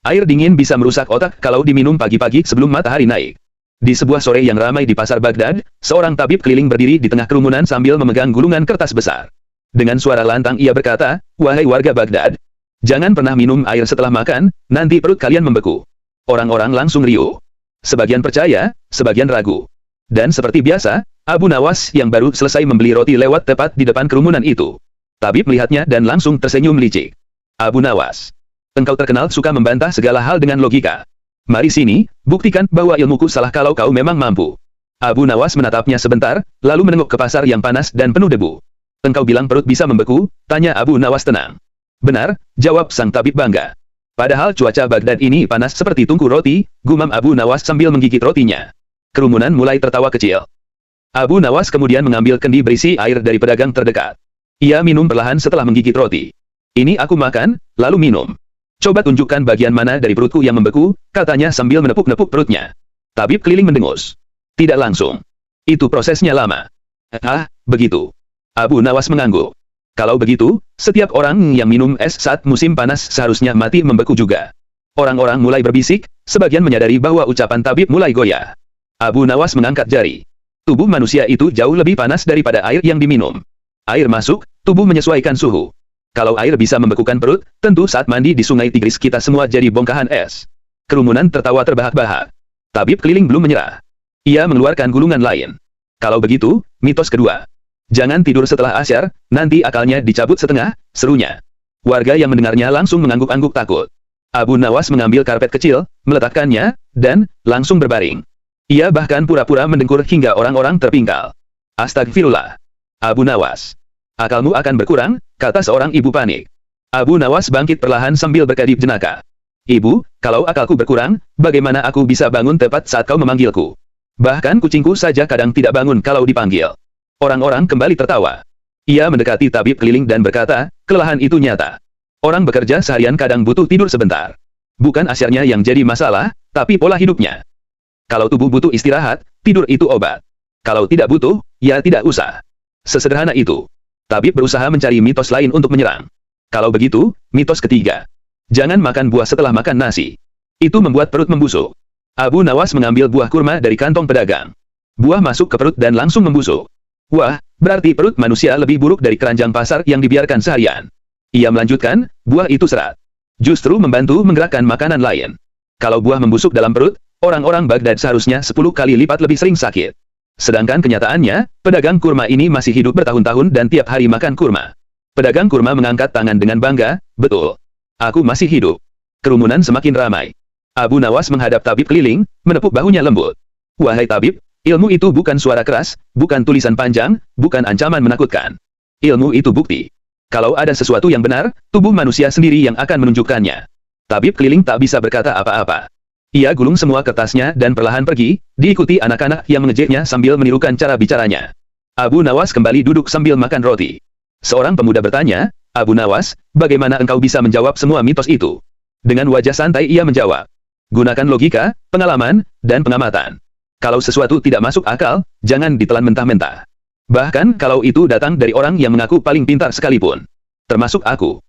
Air dingin bisa merusak otak kalau diminum pagi-pagi sebelum matahari naik. Di sebuah sore yang ramai di pasar Baghdad, seorang tabib keliling berdiri di tengah kerumunan sambil memegang gulungan kertas besar. Dengan suara lantang ia berkata, "Wahai warga Baghdad, jangan pernah minum air setelah makan, nanti perut kalian membeku." Orang-orang langsung riuh. Sebagian percaya, sebagian ragu. Dan seperti biasa, Abu Nawas yang baru selesai membeli roti lewat tepat di depan kerumunan itu. Tabib melihatnya dan langsung tersenyum licik. "Abu Nawas, engkau terkenal suka membantah segala hal dengan logika. Mari sini, buktikan bahwa ilmuku salah kalau kau memang mampu." Abu Nawas menatapnya sebentar, lalu menengok ke pasar yang panas dan penuh debu. "Engkau bilang perut bisa membeku?" tanya Abu Nawas tenang. "Benar," jawab sang tabib bangga. "Padahal cuaca Baghdad ini panas seperti tungku roti," gumam Abu Nawas sambil menggigit rotinya. Kerumunan mulai tertawa kecil. Abu Nawas kemudian mengambil kendi berisi air dari pedagang terdekat. Ia minum perlahan setelah menggigit roti. "Ini aku makan, lalu minum. Coba tunjukkan bagian mana dari perutku yang membeku," katanya sambil menepuk-nepuk perutnya. Tabib keliling mendengus. "Tidak langsung. Itu prosesnya lama." "Ah, begitu." Abu Nawas mengangguk. "Kalau begitu, setiap orang yang minum es saat musim panas seharusnya mati membeku juga." Orang-orang mulai berbisik, sebagian menyadari bahwa ucapan tabib mulai goyah. Abu Nawas mengangkat jari. Tubuh manusia itu jauh lebih panas daripada air yang diminum. Air masuk, tubuh menyesuaikan suhu. Kalau air bisa membekukan perut, tentu saat mandi di sungai Tigris kita semua jadi bongkahan es. Kerumunan tertawa terbahak-bahak. Tabib keliling belum menyerah. Ia mengeluarkan gulungan lain. "Kalau begitu, mitos kedua. Jangan tidur setelah asyar, nanti akalnya dicabut setengah," serunya. Warga yang mendengarnya langsung mengangguk-angguk takut. Abu Nawas mengambil karpet kecil, meletakkannya, dan langsung berbaring. Ia bahkan pura-pura mendengkur hingga orang-orang terpingkal. "Astagfirullah. Abu Nawas. Akalmu akan berkurang," kata seorang ibu panik. Abu Nawas bangkit perlahan sambil berkedip jenaka. "Ibu, kalau akalku berkurang, bagaimana aku bisa bangun tepat saat kau memanggilku? Bahkan kucingku saja kadang tidak bangun kalau dipanggil." Orang-orang kembali tertawa. Ia mendekati tabib keliling dan berkata, "Kelelahan itu nyata. Orang bekerja seharian kadang butuh tidur sebentar. Bukan asyarnya yang jadi masalah, tapi pola hidupnya. Kalau tubuh butuh istirahat, tidur itu obat. Kalau tidak butuh, ya tidak usah. Sesederhana itu." Tabib berusaha mencari mitos lain untuk menyerang. "Kalau begitu, mitos ketiga. Jangan makan buah setelah makan nasi. Itu membuat perut membusuk." Abu Nawas mengambil buah kurma dari kantong pedagang. Buah masuk ke perut dan langsung membusuk. "Wah, berarti perut manusia lebih buruk dari keranjang pasar yang dibiarkan seharian." Ia melanjutkan, "Buah itu serat. Justru membantu menggerakkan makanan lain. Kalau buah membusuk dalam perut, orang-orang Baghdad seharusnya 10 kali lipat lebih sering sakit. Sedangkan kenyataannya, pedagang kurma ini masih hidup bertahun-tahun dan tiap hari makan kurma." Pedagang kurma mengangkat tangan dengan bangga, "Betul. Aku masih hidup." Kerumunan semakin ramai. Abu Nawas menghadap tabib keliling, menepuk bahunya lembut. "Wahai tabib, ilmu itu bukan suara keras, bukan tulisan panjang, bukan ancaman menakutkan. Ilmu itu bukti. Kalau ada sesuatu yang benar, tubuh manusia sendiri yang akan menunjukkannya." Tabib keliling tak bisa berkata apa-apa. Ia gulung semua kertasnya dan perlahan pergi, diikuti anak-anak yang mengejeknya sambil menirukan cara bicaranya. Abu Nawas kembali duduk sambil makan roti. Seorang pemuda bertanya, "Abu Nawas, bagaimana engkau bisa menjawab semua mitos itu?" Dengan wajah santai ia menjawab, "Gunakan logika, pengalaman, dan pengamatan. Kalau sesuatu tidak masuk akal, jangan ditelan mentah-mentah. Bahkan kalau itu datang dari orang yang mengaku paling pintar sekalipun. Termasuk aku."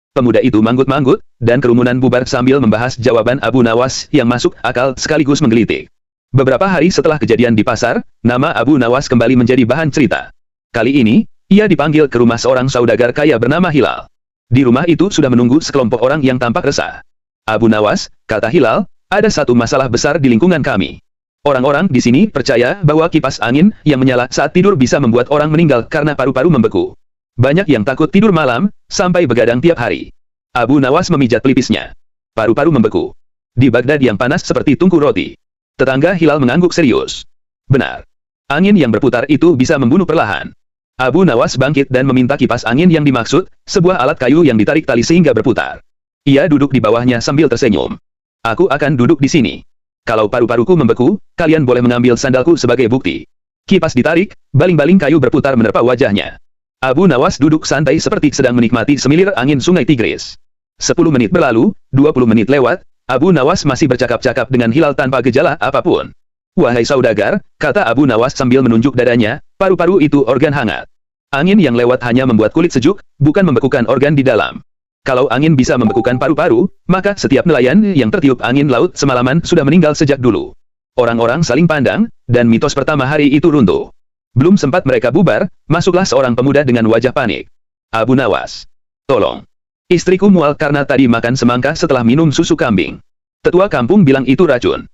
Pemuda itu manggut-manggut, dan kerumunan bubar sambil membahas jawaban Abu Nawas yang masuk akal sekaligus menggelitik. Beberapa hari setelah kejadian di pasar, nama Abu Nawas kembali menjadi bahan cerita. Kali ini, ia dipanggil ke rumah seorang saudagar kaya bernama Hilal. Di rumah itu sudah menunggu sekelompok orang yang tampak resah. "Abu Nawas," kata Hilal, "ada satu masalah besar di lingkungan kami. Orang-orang di sini percaya bahwa kipas angin yang menyala saat tidur bisa membuat orang meninggal karena paru-paru membeku. Banyak yang takut tidur malam, sampai begadang tiap hari." Abu Nawas memijat pelipisnya. "Paru-paru membeku. Di Baghdad yang panas seperti tungku roti." Tetangga Hilal mengangguk serius. "Benar. Angin yang berputar itu bisa membunuh perlahan." Abu Nawas bangkit dan meminta kipas angin yang dimaksud, sebuah alat kayu yang ditarik tali sehingga berputar. Ia duduk di bawahnya sambil tersenyum. "Aku akan duduk di sini. Kalau paru-paruku membeku, kalian boleh mengambil sandalku sebagai bukti." Kipas ditarik, baling-baling kayu berputar menerpa wajahnya. Abu Nawas duduk santai seperti sedang menikmati semilir angin sungai Tigris. 10 menit berlalu, 20 menit lewat, Abu Nawas masih bercakap-cakap dengan Hilal tanpa gejala apapun. "Wahai saudagar," kata Abu Nawas sambil menunjuk dadanya, "paru-paru itu organ hangat. Angin yang lewat hanya membuat kulit sejuk, bukan membekukan organ di dalam. Kalau angin bisa membekukan paru-paru, maka setiap nelayan yang tertiup angin laut semalaman sudah meninggal sejak dulu. Orang-orang saling pandang, dan mitos pertama hari itu runtuh. Belum sempat mereka bubar, masuklah seorang pemuda dengan wajah panik. Abu Nawas. Tolong. Istriku mual karena tadi makan semangka setelah minum susu kambing. Tetua kampung bilang itu racun.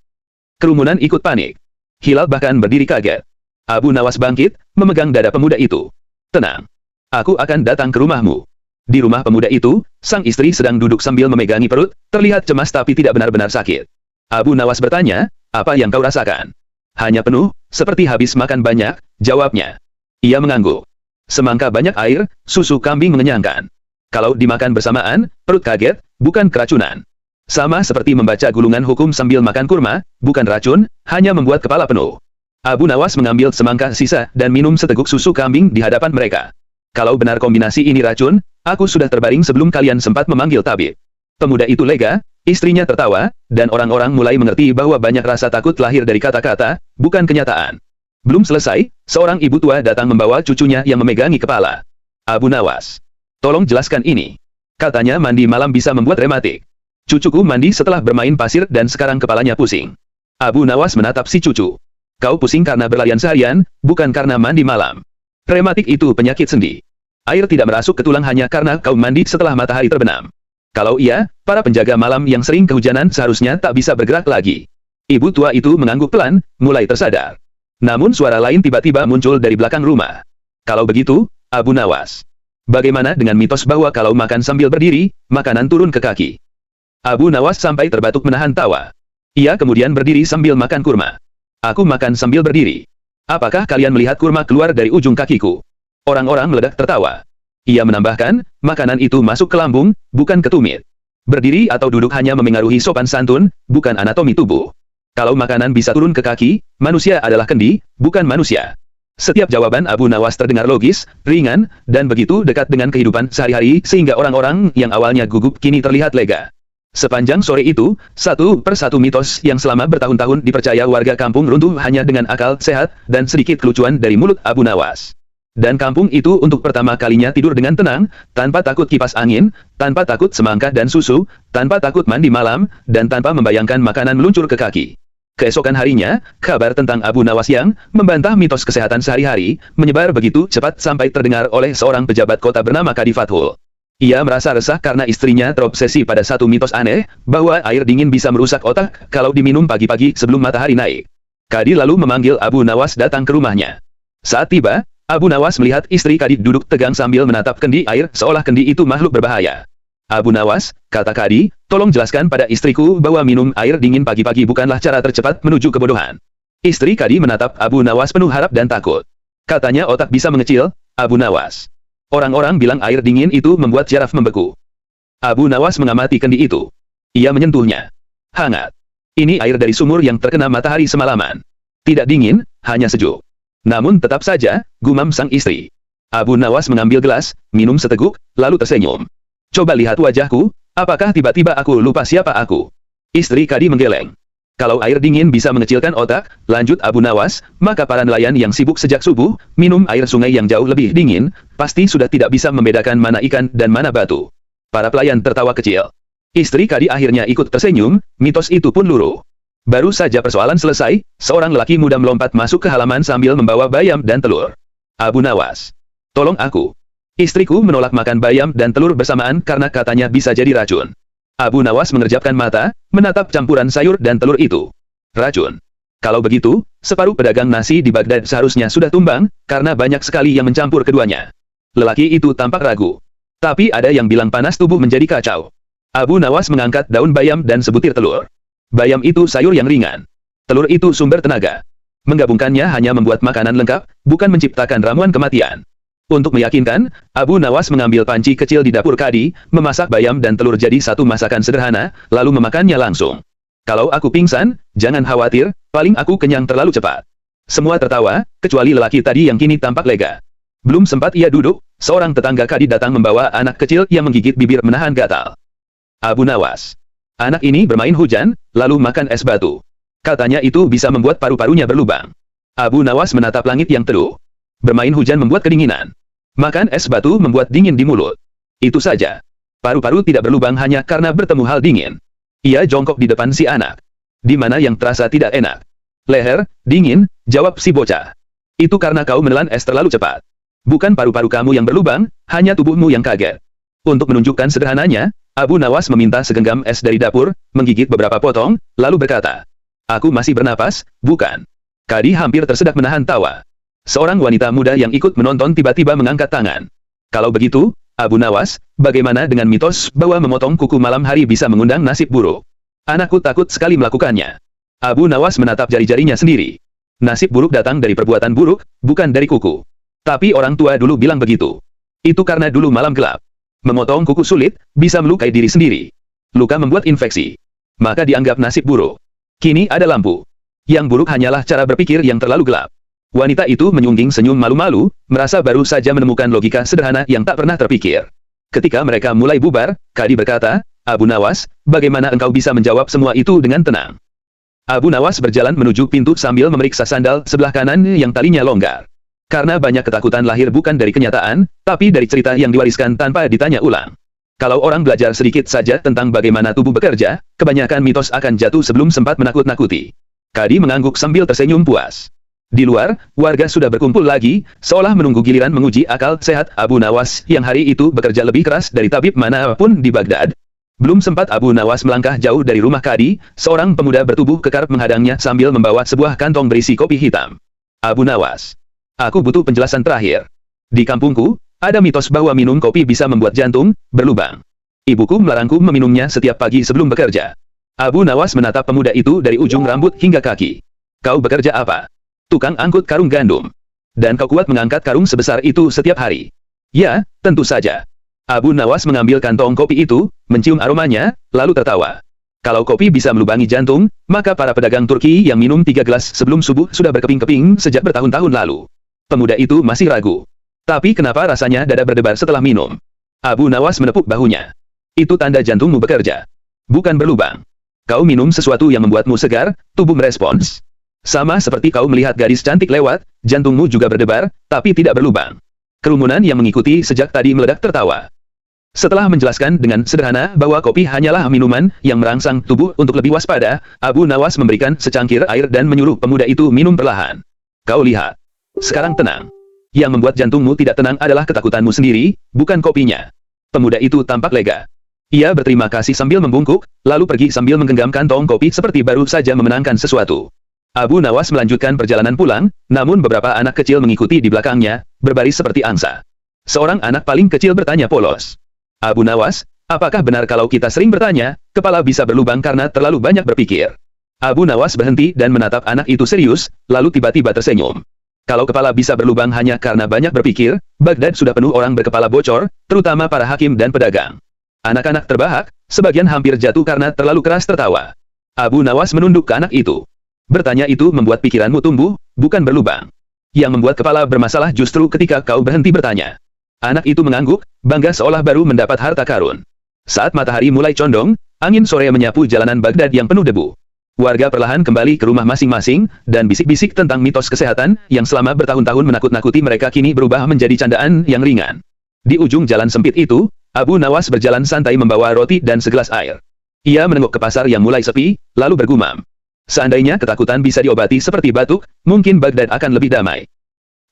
Kerumunan ikut panik. Hilal bahkan berdiri kaget. Abu Nawas bangkit, memegang dada pemuda itu. Tenang. Aku akan datang ke rumahmu. Di rumah pemuda itu, sang istri sedang duduk sambil memegangi perut, terlihat cemas tapi tidak benar-benar sakit. Abu Nawas bertanya, apa yang kau rasakan? Hanya penuh, seperti habis makan banyak, jawabnya. Ia mengangguk. Semangka banyak air, susu kambing mengenyangkan. Kalau dimakan bersamaan, perut kaget, bukan keracunan. Sama seperti membaca gulungan hukum sambil makan kurma, bukan racun, hanya membuat kepala penuh. Abu Nawas mengambil semangka sisa dan minum seteguk susu kambing di hadapan mereka. Kalau benar kombinasi ini racun, aku sudah terbaring sebelum kalian sempat memanggil tabib. Pemuda itu lega, istrinya tertawa, dan orang-orang mulai mengerti bahwa banyak rasa takut lahir dari kata-kata, bukan kenyataan. Belum selesai, seorang ibu tua datang membawa cucunya yang memegangi kepala. Abu Nawas. Tolong jelaskan ini. Katanya mandi malam bisa membuat rematik. Cucuku mandi setelah bermain pasir dan sekarang kepalanya pusing. Abu Nawas menatap si cucu. Kau pusing karena berlarian seharian, bukan karena mandi malam. Rematik itu penyakit sendi. Air tidak merasuk ke tulang hanya karena kau mandi setelah matahari terbenam. Kalau iya, para penjaga malam yang sering kehujanan seharusnya tak bisa bergerak lagi. Ibu tua itu mengangguk pelan, mulai tersadar. Namun suara lain tiba-tiba muncul dari belakang rumah. Kalau begitu, Abu Nawas. Bagaimana dengan mitos bahwa kalau makan sambil berdiri, makanan turun ke kaki? Abu Nawas sampai terbatuk menahan tawa. Ia kemudian berdiri sambil makan kurma. Aku makan sambil berdiri. Apakah kalian melihat kurma keluar dari ujung kakiku? Orang-orang meledak tertawa. Ia menambahkan, makanan itu masuk ke lambung, bukan ke tumit. Berdiri atau duduk hanya memengaruhi sopan santun, bukan anatomi tubuh. Kalau makanan bisa turun ke kaki, manusia adalah kendi, bukan manusia. Setiap jawaban Abu Nawas terdengar logis, ringan, dan begitu dekat dengan kehidupan sehari-hari sehingga orang-orang yang awalnya gugup kini terlihat lega. Sepanjang sore itu, satu persatu mitos yang selama bertahun-tahun dipercaya warga kampung runtuh hanya dengan akal sehat dan sedikit kelucuan dari mulut Abu Nawas. Dan kampung itu untuk pertama kalinya tidur dengan tenang, tanpa takut kipas angin, tanpa takut semangka dan susu, tanpa takut mandi malam, dan tanpa membayangkan makanan meluncur ke kaki. Keesokan harinya, kabar tentang Abu Nawas yang membantah mitos kesehatan sehari-hari, menyebar begitu cepat sampai terdengar oleh seorang pejabat kota bernama Kadi Fathul. Ia merasa resah karena istrinya terobsesi pada satu mitos aneh, bahwa air dingin bisa merusak otak kalau diminum pagi-pagi sebelum matahari naik. Kadi lalu memanggil Abu Nawas datang ke rumahnya. Saat tiba, Abu Nawas melihat istri Kadi duduk tegang sambil menatap kendi air seolah kendi itu makhluk berbahaya. Abu Nawas, kata Kadi, tolong jelaskan pada istriku bahwa minum air dingin pagi-pagi bukanlah cara tercepat menuju kebodohan. Istri Kadi menatap Abu Nawas penuh harap dan takut. Katanya otak bisa mengecil, Abu Nawas. Orang-orang bilang air dingin itu membuat syaraf membeku. Abu Nawas mengamati kendi itu. Ia menyentuhnya. Hangat. Ini air dari sumur yang terkena matahari semalaman. Tidak dingin, hanya sejuk. Namun tetap saja, gumam sang istri. Abu Nawas mengambil gelas, minum seteguk, lalu tersenyum. Coba lihat wajahku, apakah tiba-tiba aku lupa siapa aku? Istri Kadi menggeleng. Kalau air dingin bisa mengecilkan otak, lanjut Abu Nawas, maka para nelayan yang sibuk sejak subuh, minum air sungai yang jauh lebih dingin, pasti sudah tidak bisa membedakan mana ikan dan mana batu. Para pelayan tertawa kecil. Istri Kadi akhirnya ikut tersenyum, mitos itu pun luruh. Baru saja persoalan selesai, seorang lelaki muda melompat masuk ke halaman sambil membawa bayam dan telur. Abu Nawas. Tolong aku. Istriku menolak makan bayam dan telur bersamaan karena katanya bisa jadi racun. Abu Nawas mengerjapkan mata, menatap campuran sayur dan telur itu. Racun. Kalau begitu, separuh pedagang nasi di Baghdad seharusnya sudah tumbang, karena banyak sekali yang mencampur keduanya. Lelaki itu tampak ragu. Tapi ada yang bilang panas tubuh menjadi kacau. Abu Nawas mengangkat daun bayam dan sebutir telur. Bayam itu sayur yang ringan. Telur itu sumber tenaga. Menggabungkannya hanya membuat makanan lengkap, bukan menciptakan ramuan kematian. Untuk meyakinkan, Abu Nawas mengambil panci kecil di dapur Kadi, memasak bayam dan telur jadi satu masakan sederhana, lalu memakannya langsung. Kalau aku pingsan, jangan khawatir, paling aku kenyang terlalu cepat. Semua tertawa, kecuali lelaki tadi yang kini tampak lega. Belum sempat ia duduk, seorang tetangga Kadi datang membawa anak kecil yang menggigit bibir menahan gatal. Abu Nawas. Anak ini bermain hujan, lalu makan es batu. Katanya itu bisa membuat paru-parunya berlubang. Abu Nawas menatap langit yang teduh. Bermain hujan membuat kedinginan. Makan es batu membuat dingin di mulut. Itu saja. Paru-paru tidak berlubang hanya karena bertemu hal dingin. Ia jongkok di depan si anak. Di mana yang terasa tidak enak? Leher, dingin, jawab si bocah. Itu karena kau menelan es terlalu cepat. Bukan paru-paru kamu yang berlubang, hanya tubuhmu yang kaget. Untuk menunjukkan sederhananya, Abu Nawas meminta segenggam es dari dapur, menggigit beberapa potong, lalu berkata, "Aku masih bernapas, bukan?" Kadi hampir tersedak menahan tawa. Seorang wanita muda yang ikut menonton tiba-tiba mengangkat tangan. Kalau begitu, Abu Nawas, bagaimana dengan mitos bahwa memotong kuku malam hari bisa mengundang nasib buruk? Anakku takut sekali melakukannya. Abu Nawas menatap jari-jarinya sendiri. Nasib buruk datang dari perbuatan buruk, bukan dari kuku. Tapi orang tua dulu bilang begitu. Itu karena dulu malam gelap. Memotong kuku sulit, bisa melukai diri sendiri. Luka membuat infeksi. Maka dianggap nasib buruk. Kini ada lampu. Yang buruk hanyalah cara berpikir yang terlalu gelap. Wanita itu menyungging senyum malu-malu, merasa baru saja menemukan logika sederhana yang tak pernah terpikir. Ketika mereka mulai bubar, Kadi berkata, "Abu Nawas, bagaimana engkau bisa menjawab semua itu dengan tenang?" Abu Nawas berjalan menuju pintu sambil memeriksa sandal sebelah kanan yang talinya longgar. Karena banyak ketakutan lahir bukan dari kenyataan, tapi dari cerita yang diwariskan tanpa ditanya ulang. Kalau orang belajar sedikit saja tentang bagaimana tubuh bekerja, kebanyakan mitos akan jatuh sebelum sempat menakut-nakuti. Kadi mengangguk sambil tersenyum puas. Di luar, warga sudah berkumpul lagi, seolah menunggu giliran menguji akal sehat Abu Nawas yang hari itu bekerja lebih keras dari tabib manapun di Baghdad. Belum sempat Abu Nawas melangkah jauh dari rumah Kadi, seorang pemuda bertubuh kekar menghadangnya sambil membawa sebuah kantong berisi kopi hitam. "Abu Nawas, aku butuh penjelasan terakhir. Di kampungku, ada mitos bahwa minum kopi bisa membuat jantung berlubang. Ibuku melarangku meminumnya setiap pagi sebelum bekerja." Abu Nawas menatap pemuda itu dari ujung rambut hingga kaki. "Kau bekerja apa?" "Tukang angkut karung gandum." "Dan kau kuat mengangkat karung sebesar itu setiap hari?" "Ya, tentu saja." Abu Nawas mengambil kantong kopi itu, mencium aromanya, lalu tertawa. Kalau kopi bisa melubangi jantung, maka para pedagang Turki yang minum 3 gelas sebelum subuh sudah berkeping-keping sejak bertahun-tahun lalu. Pemuda itu masih ragu. "Tapi kenapa rasanya dada berdebar setelah minum?" Abu Nawas menepuk bahunya. "Itu tanda jantungmu bekerja. Bukan berlubang. Kau minum sesuatu yang membuatmu segar, tubuh merespons. Sama seperti kau melihat gadis cantik lewat, jantungmu juga berdebar, tapi tidak berlubang." Kerumunan yang mengikuti sejak tadi meledak tertawa. Setelah menjelaskan dengan sederhana bahwa kopi hanyalah minuman yang merangsang tubuh untuk lebih waspada, Abu Nawas memberikan secangkir air dan menyuruh pemuda itu minum perlahan. "Kau lihat. Sekarang tenang. Yang membuat jantungmu tidak tenang adalah ketakutanmu sendiri, bukan kopinya." Pemuda itu tampak lega. Ia berterima kasih sambil membungkuk, lalu pergi sambil menggenggam kantong kopi seperti baru saja memenangkan sesuatu. Abu Nawas melanjutkan perjalanan pulang, namun beberapa anak kecil mengikuti di belakangnya, berbaris seperti angsa. Seorang anak paling kecil bertanya polos, "Abu Nawas, apakah benar kalau kita sering bertanya, kepala bisa berlubang karena terlalu banyak berpikir?" Abu Nawas berhenti dan menatap anak itu serius, lalu tiba-tiba tersenyum. Kalau kepala bisa berlubang hanya karena banyak berpikir, Baghdad sudah penuh orang berkepala bocor, terutama para hakim dan pedagang. Anak-anak terbahak, sebagian hampir jatuh karena terlalu keras tertawa. Abu Nawas menunduk ke anak itu. "Bertanya itu membuat pikiranmu tumbuh, bukan berlubang. Yang membuat kepala bermasalah justru ketika kau berhenti bertanya." Anak itu mengangguk, bangga seolah baru mendapat harta karun. Saat matahari mulai condong, angin sore menyapu jalanan Baghdad yang penuh debu. Warga perlahan kembali ke rumah masing-masing, dan bisik-bisik tentang mitos kesehatan, yang selama bertahun-tahun menakut-nakuti mereka kini berubah menjadi candaan yang ringan. Di ujung jalan sempit itu, Abu Nawas berjalan santai membawa roti dan segelas air. Ia menengok ke pasar yang mulai sepi, lalu bergumam. Seandainya ketakutan bisa diobati seperti batuk, mungkin Baghdad akan lebih damai.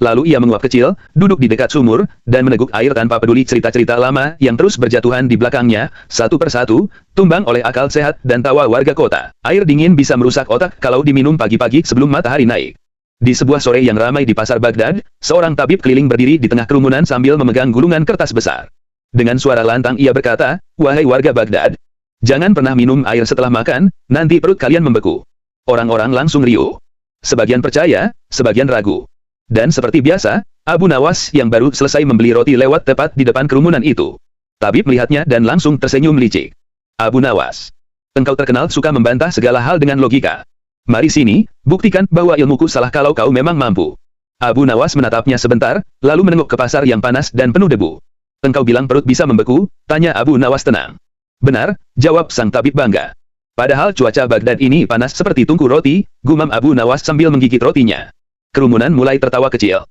Lalu ia menguap kecil, duduk di dekat sumur, dan meneguk air tanpa peduli cerita-cerita lama yang terus berjatuhan di belakangnya, satu persatu, tumbang oleh akal sehat dan tawa warga kota. Air dingin bisa merusak otak kalau diminum pagi-pagi sebelum matahari naik. Di sebuah sore yang ramai di pasar Baghdad, seorang tabib keliling berdiri di tengah kerumunan sambil memegang gulungan kertas besar. Dengan suara lantang ia berkata, "Wahai warga Baghdad, jangan pernah minum air setelah makan, nanti perut kalian membeku." Orang-orang langsung riuh. Sebagian percaya, sebagian ragu. Dan seperti biasa, Abu Nawas yang baru selesai membeli roti lewat tepat di depan kerumunan itu. Tabib melihatnya dan langsung tersenyum licik. "Abu Nawas, engkau terkenal suka membantah segala hal dengan logika. Mari sini, buktikan bahwa ilmuku salah kalau kau memang mampu." Abu Nawas menatapnya sebentar, lalu menengok ke pasar yang panas dan penuh debu. "Engkau bilang perut bisa membeku?" tanya Abu Nawas tenang. "Benar," jawab sang tabib bangga. "Padahal cuaca Baghdad ini panas seperti tungku roti," gumam Abu Nawas sambil menggigit rotinya. Kerumunan mulai tertawa kecil.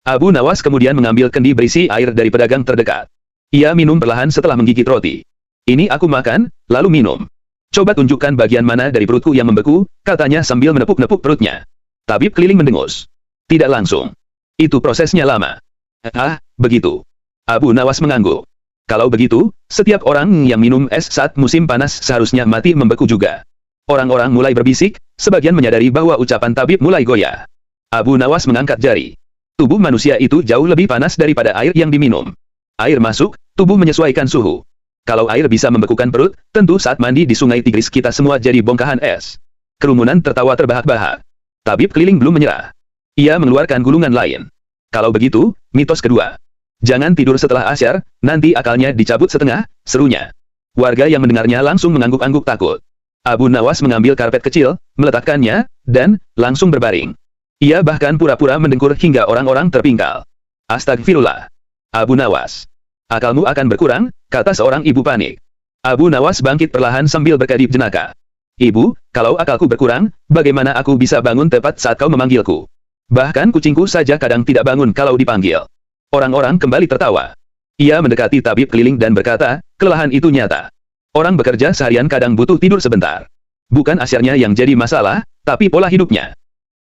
Abu Nawas kemudian mengambil kendi berisi air dari pedagang terdekat. Ia minum perlahan setelah menggigit roti. Ini aku makan, lalu minum. Coba tunjukkan bagian mana dari perutku yang membeku, katanya sambil menepuk-nepuk perutnya. Tabib keliling mendengus. Tidak langsung. Itu prosesnya lama. Ah, begitu. Abu Nawas mengangguk. Kalau begitu, setiap orang yang minum es saat musim panas seharusnya mati membeku juga. Orang-orang mulai berbisik, sebagian menyadari bahwa ucapan tabib mulai goyah. Abu Nawas mengangkat jari. Tubuh manusia itu jauh lebih panas daripada air yang diminum. Air masuk, tubuh menyesuaikan suhu. Kalau air bisa membekukan perut, tentu saat mandi di sungai Tigris kita semua jadi bongkahan es. Kerumunan tertawa terbahak-bahak. Tabib keliling belum menyerah. Ia mengeluarkan gulungan lain. Kalau begitu, mitos kedua. Jangan tidur setelah asyar, nanti akalnya dicabut setengah, serunya. Warga yang mendengarnya langsung mengangguk-angguk takut. Abu Nawas mengambil karpet kecil, meletakkannya, dan langsung berbaring. Ia bahkan pura-pura mendengkur hingga orang-orang terpingkal. Astagfirullah. Abu Nawas. Akalmu akan berkurang, kata seorang ibu panik. Abu Nawas bangkit perlahan sambil berkedip jenaka. Ibu, kalau akalku berkurang, bagaimana aku bisa bangun tepat saat kau memanggilku? Bahkan kucingku saja kadang tidak bangun kalau dipanggil. Orang-orang kembali tertawa. Ia mendekati tabib keliling dan berkata, kelelahan itu nyata. Orang bekerja seharian kadang butuh tidur sebentar. Bukan asyarnya yang jadi masalah, tapi pola hidupnya.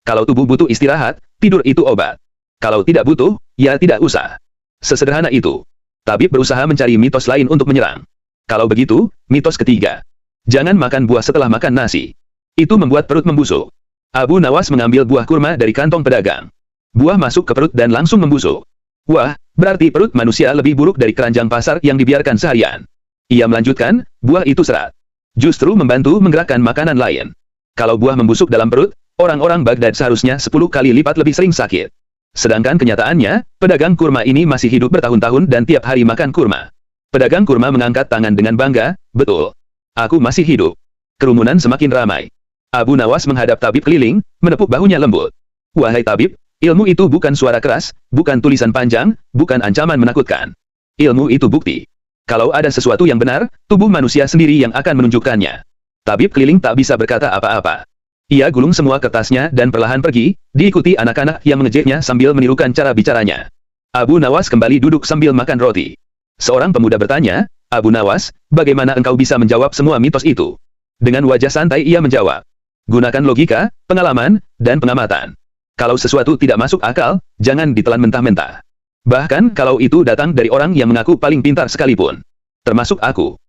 Kalau tubuh butuh istirahat, tidur itu obat. Kalau tidak butuh, ya tidak usah. Sesederhana itu. Tabib berusaha mencari mitos lain untuk menyerang. Kalau begitu, mitos ketiga. Jangan makan buah setelah makan nasi. Itu membuat perut membusuk. Abu Nawas mengambil buah kurma dari kantong pedagang. Buah masuk ke perut dan langsung membusuk. Wah, berarti perut manusia lebih buruk dari keranjang pasar yang dibiarkan seharian. Ia melanjutkan, buah itu serat. Justru membantu menggerakkan makanan lain. Kalau buah membusuk dalam perut, orang-orang Baghdad seharusnya 10 kali lipat lebih sering sakit. Sedangkan kenyataannya, pedagang kurma ini masih hidup bertahun-tahun dan tiap hari makan kurma. Pedagang kurma mengangkat tangan dengan bangga, betul. Aku masih hidup. Kerumunan semakin ramai. Abu Nawas menghadap tabib keliling, menepuk bahunya lembut. Wahai tabib, ilmu itu bukan suara keras, bukan tulisan panjang, bukan ancaman menakutkan. Ilmu itu bukti. Kalau ada sesuatu yang benar, tubuh manusia sendiri yang akan menunjukkannya. Tabib keliling tak bisa berkata apa-apa. Ia gulung semua kertasnya dan perlahan pergi, diikuti anak-anak yang mengejeknya sambil menirukan cara bicaranya. Abu Nawas kembali duduk sambil makan roti. Seorang pemuda bertanya, Abu Nawas, bagaimana engkau bisa menjawab semua mitos itu? Dengan wajah santai ia menjawab. Gunakan logika, pengalaman, dan pengamatan. Kalau sesuatu tidak masuk akal, jangan ditelan mentah-mentah. Bahkan kalau itu datang dari orang yang mengaku paling pintar sekalipun. Termasuk aku.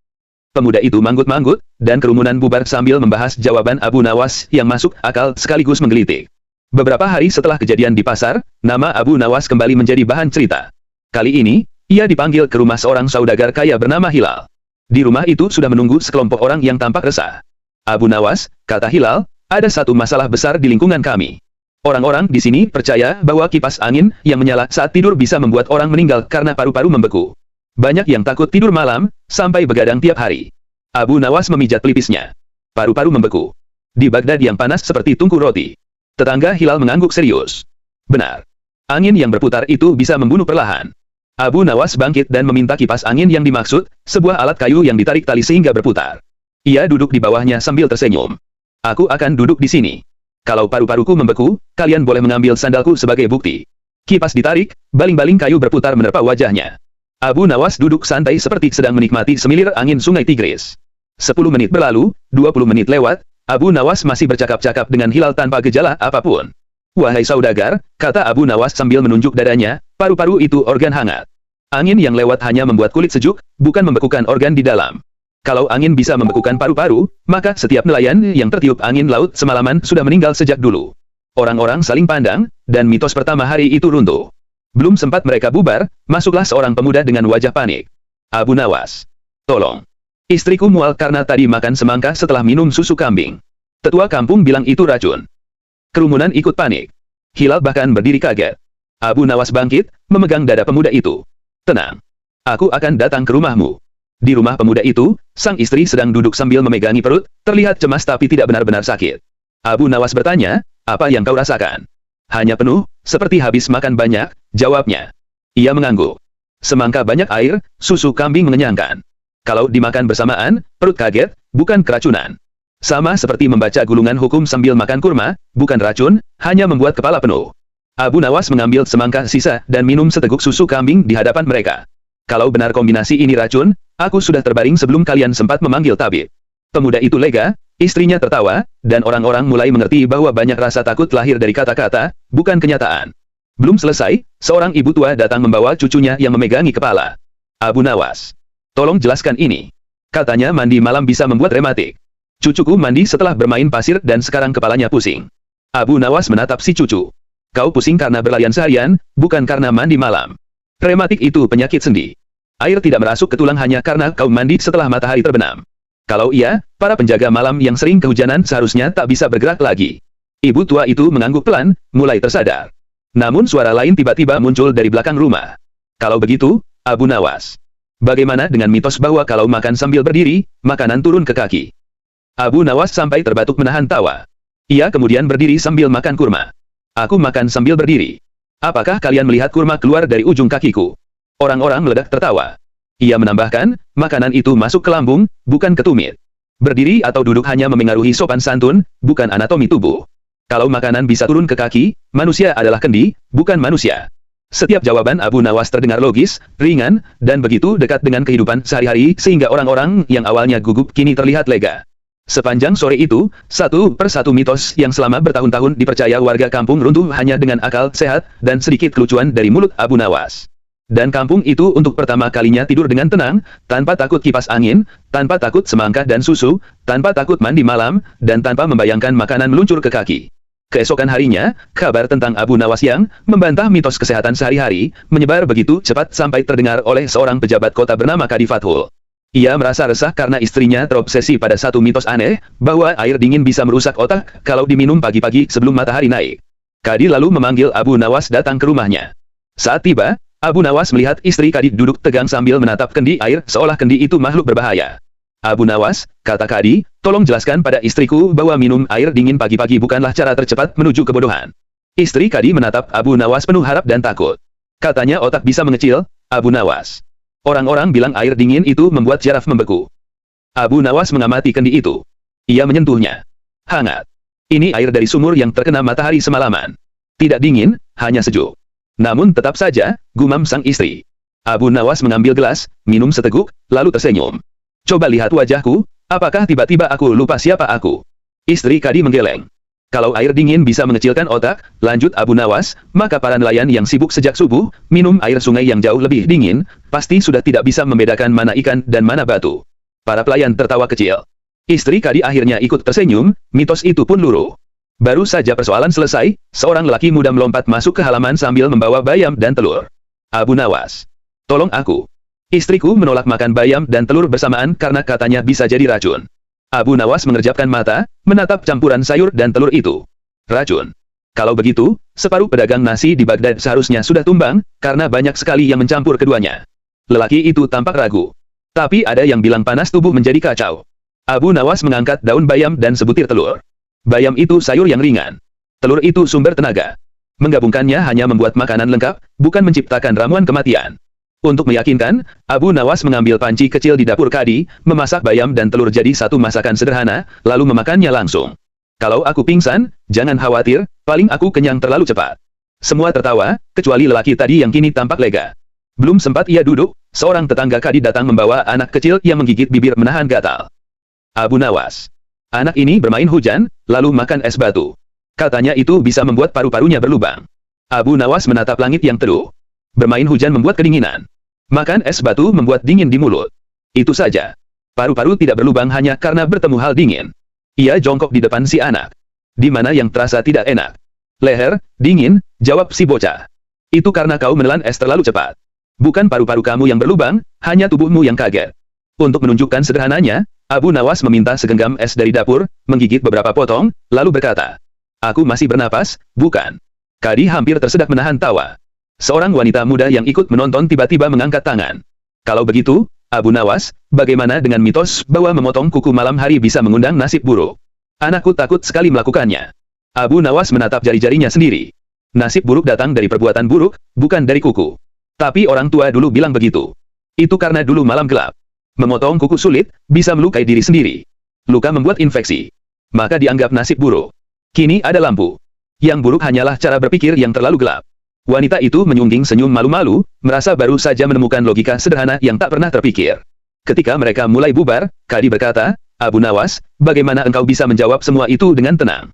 Pemuda itu manggut-manggut, dan kerumunan bubar sambil membahas jawaban Abu Nawas yang masuk akal sekaligus menggelitik. Beberapa hari setelah kejadian di pasar, nama Abu Nawas kembali menjadi bahan cerita. Kali ini, ia dipanggil ke rumah seorang saudagar kaya bernama Hilal. Di rumah itu sudah menunggu sekelompok orang yang tampak resah. Abu Nawas, kata Hilal, ada satu masalah besar di lingkungan kami. Orang-orang di sini percaya bahwa kipas angin yang menyala saat tidur bisa membuat orang meninggal karena paru-paru membeku. Banyak yang takut tidur malam, sampai begadang tiap hari. Abu Nawas memijat pelipisnya. Paru-paru membeku. Di Baghdad yang panas seperti tungku roti. Tetangga Hilal mengangguk serius. Benar. Angin yang berputar itu bisa membunuh perlahan. Abu Nawas bangkit dan meminta kipas angin yang dimaksud, sebuah alat kayu yang ditarik tali sehingga berputar. Ia duduk di bawahnya sambil tersenyum. Aku akan duduk di sini. Kalau paru-paruku membeku, kalian boleh mengambil sandalku sebagai bukti. Kipas ditarik, baling-baling kayu berputar menerpa wajahnya. Abu Nawas duduk santai seperti sedang menikmati semilir angin sungai Tigris. 10 menit berlalu, 20 menit lewat, Abu Nawas masih bercakap-cakap dengan Hilal tanpa gejala apapun. Wahai saudagar, kata Abu Nawas sambil menunjuk dadanya, paru-paru itu organ hangat. Angin yang lewat hanya membuat kulit sejuk, bukan membekukan organ di dalam. Kalau angin bisa membekukan paru-paru, maka setiap nelayan yang tertiup angin laut semalaman sudah meninggal sejak dulu. Orang-orang saling pandang, dan mitos pertama hari itu runtuh. Belum sempat mereka bubar, masuklah seorang pemuda dengan wajah panik. Abu Nawas. Tolong. Istriku mual karena tadi makan semangka setelah minum susu kambing. Tetua kampung bilang itu racun. Kerumunan ikut panik. Hilal bahkan berdiri kaget. Abu Nawas bangkit, memegang dada pemuda itu. Tenang. Aku akan datang ke rumahmu. Di rumah pemuda itu, sang istri sedang duduk sambil memegangi perut, terlihat cemas tapi tidak benar-benar sakit. Abu Nawas bertanya, apa yang kau rasakan? Hanya penuh, seperti habis makan banyak, jawabnya. Ia mengangguk. Semangka banyak air, susu kambing mengenyangkan. Kalau dimakan bersamaan, perut kaget, bukan keracunan. Sama seperti membaca gulungan hukum sambil makan kurma, bukan racun, hanya membuat kepala penuh. Abu Nawas mengambil semangka sisa dan minum seteguk susu kambing di hadapan mereka. Kalau benar kombinasi ini racun, aku sudah terbaring sebelum kalian sempat memanggil tabib. Pemuda itu lega, istrinya tertawa, dan orang-orang mulai mengerti bahwa banyak rasa takut lahir dari kata-kata, bukan kenyataan. Belum selesai, seorang ibu tua datang membawa cucunya yang memegangi kepala. Abu Nawas, tolong jelaskan ini. Katanya mandi malam bisa membuat rematik. Cucuku mandi setelah bermain pasir dan sekarang kepalanya pusing. Abu Nawas menatap si cucu. Kau pusing karena berlarian seharian, bukan karena mandi malam. Rematik itu penyakit sendi. Air tidak merasuk ke tulang hanya karena kau mandi setelah matahari terbenam. Kalau iya, para penjaga malam yang sering kehujanan seharusnya tak bisa bergerak lagi. Ibu tua itu mengangguk pelan, mulai tersadar. Namun suara lain tiba-tiba muncul dari belakang rumah. Kalau begitu, Abu Nawas, bagaimana dengan mitos bahwa kalau makan sambil berdiri, makanan turun ke kaki? Abu Nawas sampai terbatuk menahan tawa. Ia kemudian berdiri sambil makan kurma. Aku makan sambil berdiri. Apakah kalian melihat kurma keluar dari ujung kakiku? Orang-orang meledak tertawa. Ia menambahkan, makanan itu masuk ke lambung, bukan ke tumit. Berdiri atau duduk hanya memengaruhi sopan santun, bukan anatomi tubuh. Kalau makanan bisa turun ke kaki, manusia adalah kendi, bukan manusia. Setiap jawaban Abu Nawas terdengar logis, ringan, dan begitu dekat dengan kehidupan sehari-hari sehingga orang-orang yang awalnya gugup kini terlihat lega. Sepanjang sore itu, satu persatu mitos yang selama bertahun-tahun dipercaya warga kampung runtuh hanya dengan akal sehat dan sedikit kelucuan dari mulut Abu Nawas. Dan kampung itu untuk pertama kalinya tidur dengan tenang, tanpa takut kipas angin, tanpa takut semangka dan susu, tanpa takut mandi malam, dan tanpa membayangkan makanan meluncur ke kaki. Keesokan harinya, kabar tentang Abu Nawas yang membantah mitos kesehatan sehari-hari, menyebar begitu cepat sampai terdengar oleh seorang pejabat kota bernama Kadi Fathul. Ia merasa resah karena istrinya terobsesi pada satu mitos aneh, bahwa air dingin bisa merusak otak kalau diminum pagi-pagi sebelum matahari naik. Kadi lalu memanggil Abu Nawas datang ke rumahnya. Saat tiba, Abu Nawas melihat istri Kadi duduk tegang sambil menatap kendi air seolah kendi itu makhluk berbahaya. Abu Nawas, kata Kadi, tolong jelaskan pada istriku bahwa minum air dingin pagi-pagi bukanlah cara tercepat menuju kebodohan. Istri Kadi menatap Abu Nawas penuh harap dan takut. Katanya otak bisa mengecil, Abu Nawas. Orang-orang bilang air dingin itu membuat syaraf membeku. Abu Nawas mengamati kendi itu. Ia menyentuhnya. Hangat. Ini air dari sumur yang terkena matahari semalaman. Tidak dingin, hanya sejuk. Namun tetap saja, gumam sang istri. Abu Nawas mengambil gelas, minum seteguk, lalu tersenyum. Coba lihat wajahku, apakah tiba-tiba aku lupa siapa aku? Istri Kadi menggeleng. Kalau air dingin bisa mengecilkan otak, lanjut Abu Nawas, maka para nelayan yang sibuk sejak subuh, minum air sungai yang jauh lebih dingin, pasti sudah tidak bisa membedakan mana ikan dan mana batu. Para pelayan tertawa kecil. Istri Kadi akhirnya ikut tersenyum, mitos itu pun luruh. Baru saja persoalan selesai, seorang lelaki muda melompat masuk ke halaman sambil membawa bayam dan telur. Abu Nawas, tolong aku. Istriku menolak makan bayam dan telur bersamaan karena katanya bisa jadi racun. Abu Nawas mengerjapkan mata, menatap campuran sayur dan telur itu. Racun. Kalau begitu, separuh pedagang nasi di Baghdad seharusnya sudah tumbang, karena banyak sekali yang mencampur keduanya. Lelaki itu tampak ragu. Tapi ada yang bilang panas tubuh menjadi kacau. Abu Nawas mengangkat daun bayam dan sebutir telur. Bayam itu sayur yang ringan. Telur itu sumber tenaga. Menggabungkannya hanya membuat makanan lengkap, bukan menciptakan ramuan kematian. Untuk meyakinkan, Abu Nawas mengambil panci kecil di dapur Kadi, memasak bayam dan telur jadi satu masakan sederhana, lalu memakannya langsung. Kalau aku pingsan, jangan khawatir, paling aku kenyang terlalu cepat. Semua tertawa, kecuali lelaki tadi yang kini tampak lega. Belum sempat ia duduk, seorang tetangga Kadi datang membawa anak kecil yang menggigit bibir menahan gatal. Abu Nawas. Anak ini bermain hujan, lalu makan es batu. Katanya itu bisa membuat paru-parunya berlubang. Abu Nawas menatap langit yang teduh. Bermain hujan membuat kedinginan. Makan es batu membuat dingin di mulut. Itu saja. Paru-paru tidak berlubang hanya karena bertemu hal dingin. Ia jongkok di depan si anak. Di mana yang terasa tidak enak? Leher, dingin, jawab si bocah. Itu karena kau menelan es terlalu cepat. Bukan paru-paru kamu yang berlubang, hanya tubuhmu yang kaget. Untuk menunjukkan sederhananya, Abu Nawas meminta segenggam es dari dapur, menggigit beberapa potong, lalu berkata, aku masih bernapas, bukan? Kadi hampir tersedak menahan tawa. Seorang wanita muda yang ikut menonton tiba-tiba mengangkat tangan. Kalau begitu, Abu Nawas, bagaimana dengan mitos bahwa memotong kuku malam hari bisa mengundang nasib buruk? Anakku takut sekali melakukannya. Abu Nawas menatap jari-jarinya sendiri. Nasib buruk datang dari perbuatan buruk, bukan dari kuku. Tapi orang tua dulu bilang begitu. Itu karena dulu malam gelap. Memotong kuku sulit, bisa melukai diri sendiri. Luka membuat infeksi. Maka dianggap nasib buruk. Kini ada lampu. Yang buruk hanyalah cara berpikir yang terlalu gelap. Wanita itu menyungging senyum malu-malu, merasa baru saja menemukan logika sederhana yang tak pernah terpikir. Ketika mereka mulai bubar, Kadi berkata, Abu Nawas, bagaimana engkau bisa menjawab semua itu dengan tenang?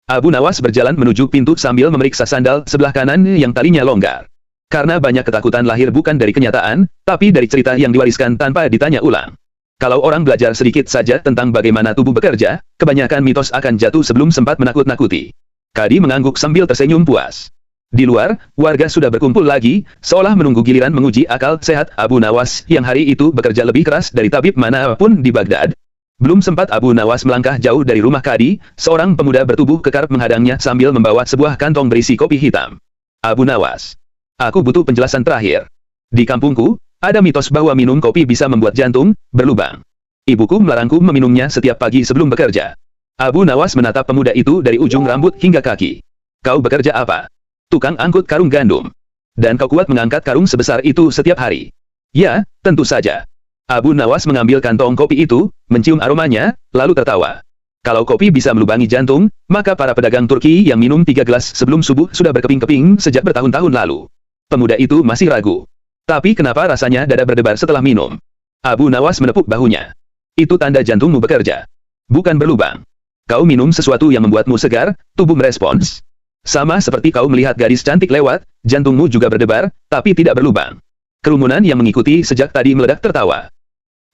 Abu Nawas berjalan menuju pintu sambil memeriksa sandal sebelah kanan yang talinya longgar. Karena banyak ketakutan lahir bukan dari kenyataan, tapi dari cerita yang diwariskan tanpa ditanya ulang. Kalau orang belajar sedikit saja tentang bagaimana tubuh bekerja, kebanyakan mitos akan jatuh sebelum sempat menakut-nakuti. Kadi mengangguk sambil tersenyum puas. Di luar, warga sudah berkumpul lagi, seolah menunggu giliran menguji akal sehat Abu Nawas yang hari itu bekerja lebih keras dari tabib manapun di Baghdad. Belum sempat Abu Nawas melangkah jauh dari rumah Kadi, seorang pemuda bertubuh kekar menghadangnya sambil membawa sebuah kantong berisi kopi hitam. Abu Nawas, aku butuh penjelasan terakhir. Di kampungku, ada mitos bahwa minum kopi bisa membuat jantung berlubang. Ibuku melarangku meminumnya setiap pagi sebelum bekerja. Abu Nawas menatap pemuda itu dari ujung rambut hingga kaki. Kau bekerja apa? Tukang angkut karung gandum. Dan kau kuat mengangkat karung sebesar itu setiap hari? Ya, tentu saja. Abu Nawas mengambil kantong kopi itu, mencium aromanya, lalu tertawa. Kalau kopi bisa melubangi jantung, maka para pedagang Turki yang minum 3 gelas sebelum subuh sudah berkeping-keping sejak bertahun-tahun lalu. Pemuda itu masih ragu. Tapi kenapa rasanya dada berdebar setelah minum? Abu Nawas menepuk bahunya. Itu tanda jantungmu bekerja. Bukan berlubang. Kau minum sesuatu yang membuatmu segar, tubuh merespons. Sama seperti kau melihat gadis cantik lewat, jantungmu juga berdebar, tapi tidak berlubang. Kerumunan yang mengikuti sejak tadi meledak tertawa.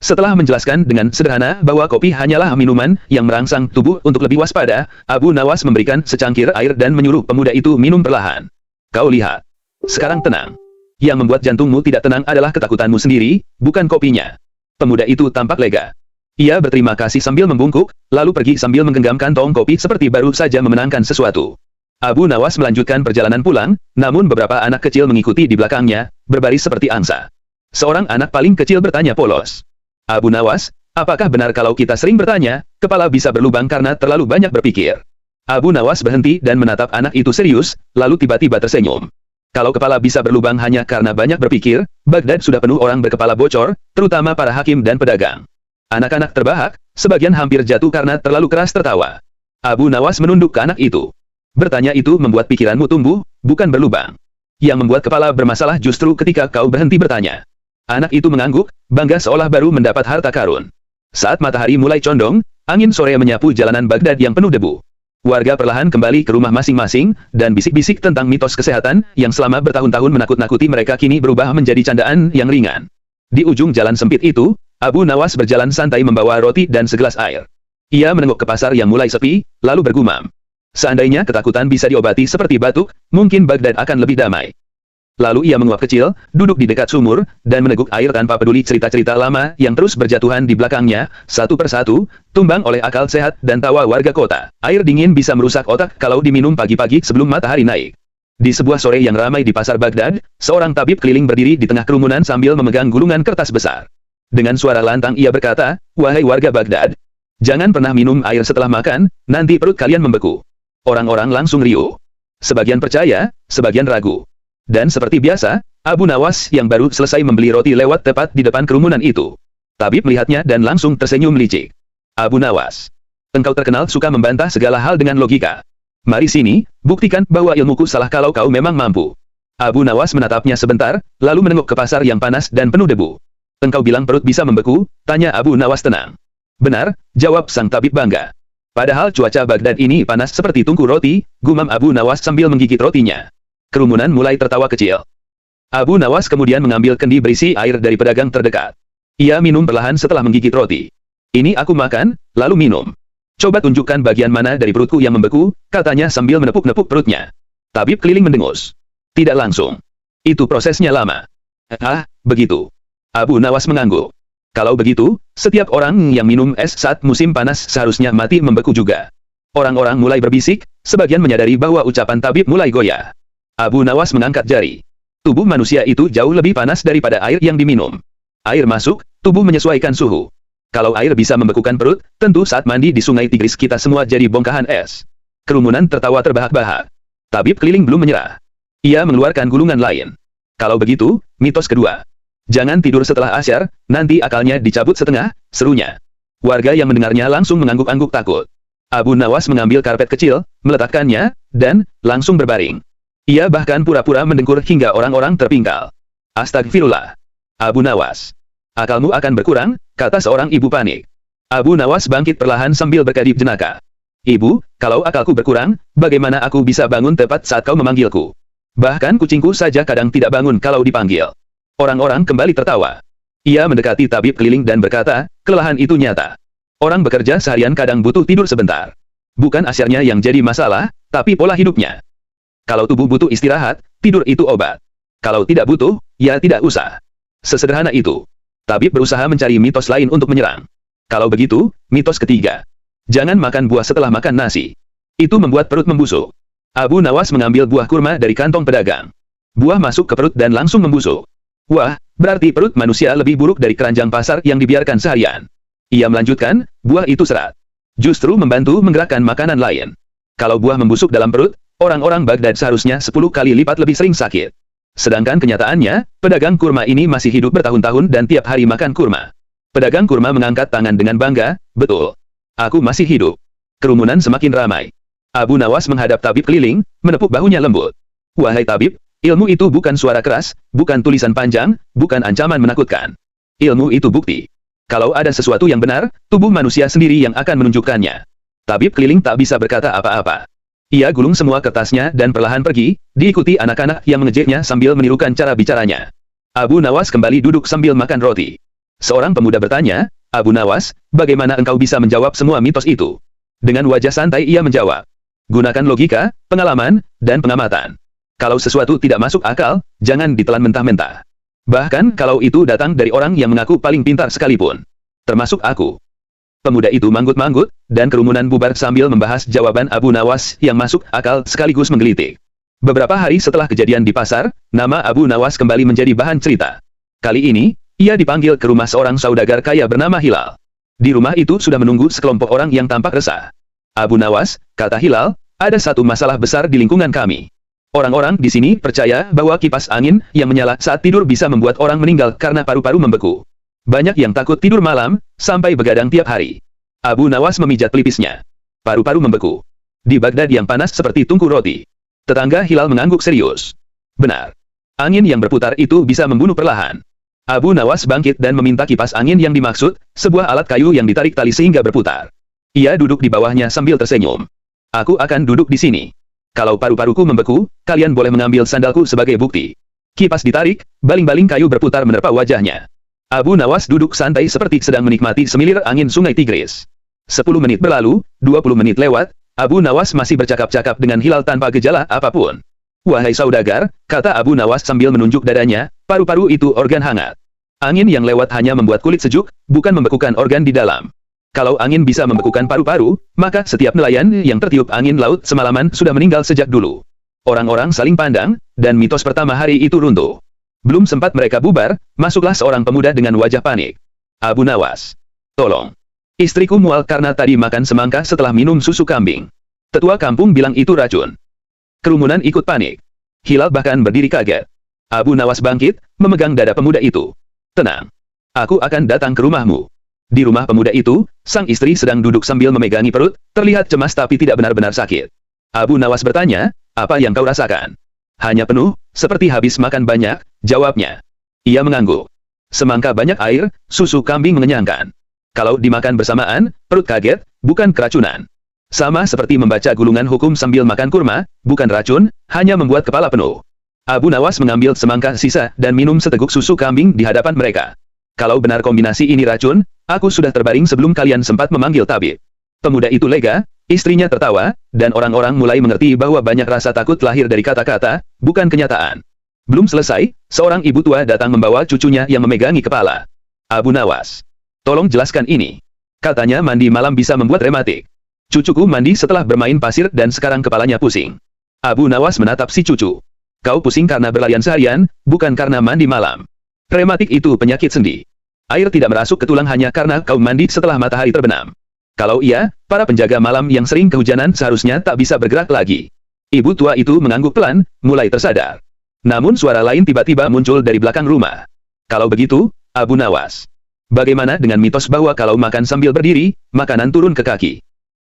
Setelah menjelaskan dengan sederhana bahwa kopi hanyalah minuman yang merangsang tubuh untuk lebih waspada, Abu Nawas memberikan secangkir air dan menyuruh pemuda itu minum perlahan. Kau lihat. Sekarang tenang. Yang membuat jantungmu tidak tenang adalah ketakutanmu sendiri, bukan kopinya. Pemuda itu tampak lega. Ia berterima kasih sambil membungkuk, lalu pergi sambil menggenggam kantong kopi seperti baru saja memenangkan sesuatu. Abu Nawas melanjutkan perjalanan pulang, namun beberapa anak kecil mengikuti di belakangnya, berbaris seperti angsa. Seorang anak paling kecil bertanya polos. Abu Nawas, apakah benar kalau kita sering bertanya, kepala bisa berlubang karena terlalu banyak berpikir? Abu Nawas berhenti dan menatap anak itu serius, lalu tiba-tiba tersenyum. Kalau kepala bisa berlubang hanya karena banyak berpikir, Baghdad sudah penuh orang berkepala bocor, terutama para hakim dan pedagang. Anak-anak terbahak, sebagian hampir jatuh karena terlalu keras tertawa. Abu Nawas menunduk ke anak itu. Bertanya itu membuat pikiranmu tumbuh, bukan berlubang. Yang membuat kepala bermasalah justru ketika kau berhenti bertanya. Anak itu mengangguk, bangga seolah baru mendapat harta karun. Saat matahari mulai condong, angin sore menyapu jalanan Baghdad yang penuh debu. Warga perlahan kembali ke rumah masing-masing, dan bisik-bisik tentang mitos kesehatan, yang selama bertahun-tahun menakut-nakuti mereka kini berubah menjadi candaan yang ringan. Di ujung jalan sempit itu, Abu Nawas berjalan santai membawa roti dan segelas air. Ia menengok ke pasar yang mulai sepi, lalu bergumam. Seandainya ketakutan bisa diobati seperti batuk, mungkin Baghdad akan lebih damai. Lalu ia menguap kecil, duduk di dekat sumur, dan meneguk air tanpa peduli cerita-cerita lama yang terus berjatuhan di belakangnya, satu persatu, tumbang oleh akal sehat dan tawa warga kota. Air dingin bisa merusak otak kalau diminum pagi-pagi sebelum matahari naik. Di sebuah sore yang ramai di pasar Baghdad, seorang tabib keliling berdiri di tengah kerumunan sambil memegang gulungan kertas besar. Dengan suara lantang ia berkata, "Wahai warga Baghdad, jangan pernah minum air setelah makan, nanti perut kalian membeku." Orang-orang langsung riuh. Sebagian percaya, sebagian ragu. Dan seperti biasa, Abu Nawas yang baru selesai membeli roti lewat tepat di depan kerumunan itu. Tabib melihatnya dan langsung tersenyum licik. Abu Nawas, engkau terkenal suka membantah segala hal dengan logika. Mari sini, buktikan bahwa ilmuku salah kalau kau memang mampu. Abu Nawas menatapnya sebentar, lalu menengok ke pasar yang panas dan penuh debu. Engkau bilang perut bisa membeku? Tanya Abu Nawas tenang. Benar, jawab sang tabib bangga. Padahal cuaca Baghdad ini panas seperti tungku roti, gumam Abu Nawas sambil menggigit rotinya. Kerumunan mulai tertawa kecil. Abu Nawas kemudian mengambil kendi berisi air dari pedagang terdekat. Ia minum perlahan setelah menggigit roti. Ini aku makan, lalu minum. Coba tunjukkan bagian mana dari perutku yang membeku, katanya sambil menepuk-nepuk perutnya. Tabib keliling mendengus. Tidak langsung. Itu prosesnya lama. Ah, begitu. Abu Nawas mengangguk. Kalau begitu, setiap orang yang minum es saat musim panas seharusnya mati membeku juga. Orang-orang mulai berbisik, sebagian menyadari bahwa ucapan tabib mulai goyah. Abu Nawas mengangkat jari. Tubuh manusia itu jauh lebih panas daripada air yang diminum. Air masuk, tubuh menyesuaikan suhu. Kalau air bisa membekukan perut, tentu saat mandi di sungai Tigris kita semua jadi bongkahan es. Kerumunan tertawa terbahak-bahak. Tabib keliling belum menyerah. Ia mengeluarkan gulungan lain. Kalau begitu, mitos kedua. Jangan tidur setelah asyar, nanti akalnya dicabut setengah, serunya. Warga yang mendengarnya langsung mengangguk-angguk takut. Abu Nawas mengambil karpet kecil, meletakkannya, dan langsung berbaring. Ia bahkan pura-pura mendengkur hingga orang-orang terpingkal. Astagfirullah. Abu Nawas. Akalmu akan berkurang, kata seorang ibu panik. Abu Nawas bangkit perlahan sambil berkedip jenaka. Ibu, kalau akalku berkurang, bagaimana aku bisa bangun tepat saat kau memanggilku? Bahkan kucingku saja kadang tidak bangun kalau dipanggil. Orang-orang kembali tertawa. Ia mendekati tabib keliling dan berkata, kelelahan itu nyata. Orang bekerja seharian kadang butuh tidur sebentar. Bukan asyarnya yang jadi masalah, tapi pola hidupnya. Kalau tubuh butuh istirahat, tidur itu obat. Kalau tidak butuh, ya tidak usah. Sesederhana itu. Tabib berusaha mencari mitos lain untuk menyerang. Kalau begitu, mitos ketiga. Jangan makan buah setelah makan nasi. Itu membuat perut membusuk. Abu Nawas mengambil buah kurma dari kantong pedagang. Buah masuk ke perut dan langsung membusuk. Wah, berarti perut manusia lebih buruk dari keranjang pasar yang dibiarkan seharian. Ia melanjutkan, buah itu serat. Justru membantu menggerakkan makanan lain. Kalau buah membusuk dalam perut, orang-orang Baghdad seharusnya 10 kali lipat lebih sering sakit. Sedangkan kenyataannya, pedagang kurma ini masih hidup bertahun-tahun dan tiap hari makan kurma. Pedagang kurma mengangkat tangan dengan bangga, betul. Aku masih hidup. Kerumunan semakin ramai. Abu Nawas menghadap tabib keliling, menepuk bahunya lembut. Wahai tabib, ilmu itu bukan suara keras, bukan tulisan panjang, bukan ancaman menakutkan. Ilmu itu bukti. Kalau ada sesuatu yang benar, tubuh manusia sendiri yang akan menunjukkannya. Tabib keliling tak bisa berkata apa-apa. Ia gulung semua kertasnya dan perlahan pergi, diikuti anak-anak yang mengejeknya sambil menirukan cara bicaranya. Abu Nawas kembali duduk sambil makan roti. Seorang pemuda bertanya, Abu Nawas, bagaimana engkau bisa menjawab semua mitos itu? Dengan wajah santai ia menjawab. Gunakan logika, pengalaman, dan pengamatan. Kalau sesuatu tidak masuk akal, jangan ditelan mentah-mentah. Bahkan kalau itu datang dari orang yang mengaku paling pintar sekalipun. Termasuk aku. Pemuda itu manggut-manggut, dan kerumunan bubar sambil membahas jawaban Abu Nawas yang masuk akal sekaligus menggelitik. Beberapa hari setelah kejadian di pasar, nama Abu Nawas kembali menjadi bahan cerita. Kali ini, ia dipanggil ke rumah seorang saudagar kaya bernama Hilal. Di rumah itu sudah menunggu sekelompok orang yang tampak resah. Abu Nawas, kata Hilal, ada satu masalah besar di lingkungan kami. Orang-orang di sini percaya bahwa kipas angin yang menyala saat tidur bisa membuat orang meninggal karena paru-paru membeku. Banyak yang takut tidur malam, sampai begadang tiap hari. Abu Nawas memijat pelipisnya. Paru-paru membeku. Di Baghdad yang panas seperti tungku roti. Tetangga Hilal mengangguk serius. Benar. Angin yang berputar itu bisa membunuh perlahan. Abu Nawas bangkit dan meminta kipas angin yang dimaksud, sebuah alat kayu yang ditarik tali sehingga berputar. Ia duduk di bawahnya sambil tersenyum. Aku akan duduk di sini. Kalau paru-paruku membeku, kalian boleh mengambil sandalku sebagai bukti. Kipas ditarik, baling-baling kayu berputar menerpa wajahnya. Abu Nawas duduk santai seperti sedang menikmati semilir angin sungai Tigris. 10 menit berlalu, 20 menit lewat, Abu Nawas masih bercakap-cakap dengan Hilal tanpa gejala apapun. Wahai saudagar, kata Abu Nawas sambil menunjuk dadanya, paru-paru itu organ hangat. Angin yang lewat hanya membuat kulit sejuk, bukan membekukan organ di dalam. Kalau angin bisa membekukan paru-paru, maka setiap nelayan yang tertiup angin laut semalaman sudah meninggal sejak dulu. Orang-orang saling pandang, dan mitos pertama hari itu runtuh. Belum sempat mereka bubar, masuklah seorang pemuda dengan wajah panik. Abu Nawas. Tolong. Istriku mual karena tadi makan semangka setelah minum susu kambing. Tetua kampung bilang itu racun. Kerumunan ikut panik. Hilal bahkan berdiri kaget. Abu Nawas bangkit, memegang dada pemuda itu. Tenang. Aku akan datang ke rumahmu. Di rumah pemuda itu, sang istri sedang duduk sambil memegangi perut, terlihat cemas tapi tidak benar-benar sakit. Abu Nawas bertanya, apa yang kau rasakan? Hanya penuh, seperti habis makan banyak, jawabnya. Ia mengangguk. Semangka banyak air, susu kambing mengenyangkan. Kalau dimakan bersamaan, perut kaget, bukan keracunan. Sama seperti membaca gulungan hukum sambil makan kurma, bukan racun, hanya membuat kepala penuh. Abu Nawas mengambil semangka sisa dan minum seteguk susu kambing di hadapan mereka. Kalau benar kombinasi ini racun, aku sudah terbaring sebelum kalian sempat memanggil tabib. Pemuda itu lega, istrinya tertawa, dan orang-orang mulai mengerti bahwa banyak rasa takut lahir dari kata-kata, bukan kenyataan. Belum selesai, seorang ibu tua datang membawa cucunya yang memegangi kepala. Abu Nawas. Tolong jelaskan ini. Katanya mandi malam bisa membuat rematik. Cucuku mandi setelah bermain pasir dan sekarang kepalanya pusing. Abu Nawas menatap si cucu. Kau pusing karena berlarian seharian, bukan karena mandi malam. Rematik itu penyakit sendi. Air tidak merasuk ke tulang hanya karena kau mandi setelah matahari terbenam. Kalau iya, para penjaga malam yang sering kehujanan seharusnya tak bisa bergerak lagi. Ibu tua itu mengangguk pelan, mulai tersadar. Namun suara lain tiba-tiba muncul dari belakang rumah. Kalau begitu, Abu Nawas. Bagaimana dengan mitos bahwa kalau makan sambil berdiri, makanan turun ke kaki?